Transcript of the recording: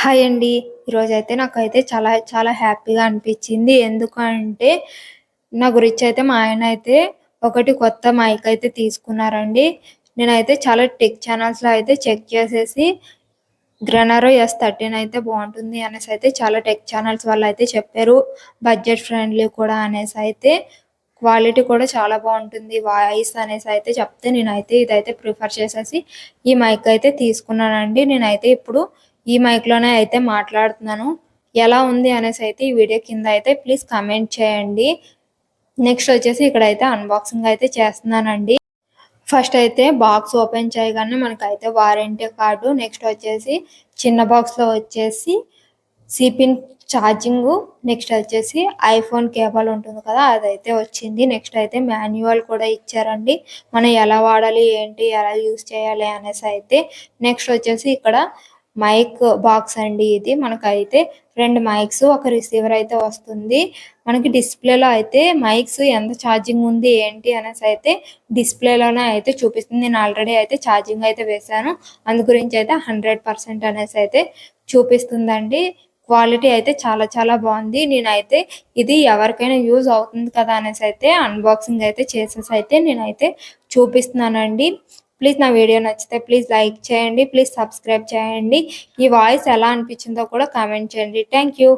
Hi అండి. ఈరోజైతే నాకైతే చాలా చాలా హ్యాపీగా అనిపించింది. ఎందుకంటే నా గురించయితే మా ఆయనయితే ఒకటి కొత్త మైక్ అయితే తీసుకున్నారండి. నేనైతే చాలా టెక్ ఛానల్స్‌లో అయితే చెక్ చేసేసి గ్రెనరో ఎస్13 అయితే బావుంటుంది అనేసైతే చాలా టెక్ ఛానల్స్ వాళ్ళైతే చెప్పారు. బడ్జెట్ ఫ్రెండ్లీ కూడా అనేసైతే క్వాలిటీ కూడా చాలా బావుంటుంది. వాయిస్ అనేసైతే చెప్తే నేనైతే ఇదైతే ప్రిఫర్ చేసేసి ఈ మైక్ అయితే తీసుకున్నానండి. నేనైతే ఇప్పుడు ఈ మైక్‌లోనే అయితే మాట్లాడుతున్నాను. ఎలా ఉంది అనేసైతే ఈ వీడియో కింద అయితే ప్లీజ్ కామెంట్ చేయండి. నెక్స్ట్ వచ్చేసి ఇక్కడైతే అన్బాక్సింగ్ అయితే చేస్తున్నానండి. ఫస్ట్ అయితే బాక్స్ ఓపెన్ చేయగానే మనకైతే వారంటీ కార్డు, నెక్స్ట్ వచ్చేసి చిన్న బాక్స్‌లో వచ్చేసి సిపిన్ ఛార్జింగు, నెక్స్ట్ వచ్చేసి ఐఫోన్ కేబుల్ ఉంటుంది కదా! అదైతే వచ్చింది. నెక్స్ట్ అయితే మాన్యువల్ కూడా ఇచ్చారండి. మనం ఎలా వాడాలి, ఏంటి, ఎలా యూజ్ చేయాలి అనేసైతే. నెక్స్ట్ వచ్చేసి ఇక్కడ మైక్ బాక్స్ అండి ఇది. మనకైతే 2 మైక్స్, ఒక రిసీవర్ అయితే వస్తుంది. మనకి డిస్‌ప్లేలో అయితే మైక్స్ ఎంత ఛార్జింగ్ ఉంది, ఏంటి అనేసైతే డిస్‌ప్లేలోనే అయితే చూపిస్తుంది. నేను ఆల్రెడీ అయితే ఛార్జింగ్ అయితే వేశాను. అందు గురించి అయితే 100% అనేసైతే చూపిస్తుందండి. క్వాలిటీ అయితే చాలా చాలా బావుంది. నేనైతే ఇది ఎవరికైనా యూజ్ అవుతుంది కదా అనేసైతే అన్బాక్సింగ్ అయితే చేసేసైతే నేనైతే చూపిస్తున్నానండి. ప్లీజ్ నా వీడియో నచ్చితే ప్లీజ్ లైక్ చేయండి. ప్లీజ్ సబ్స్క్రైబ్ చేయండి. ఈ వాయిస్ ఎలా అనిపించిందో కూడా కామెంట్ చేయండి. Thank you.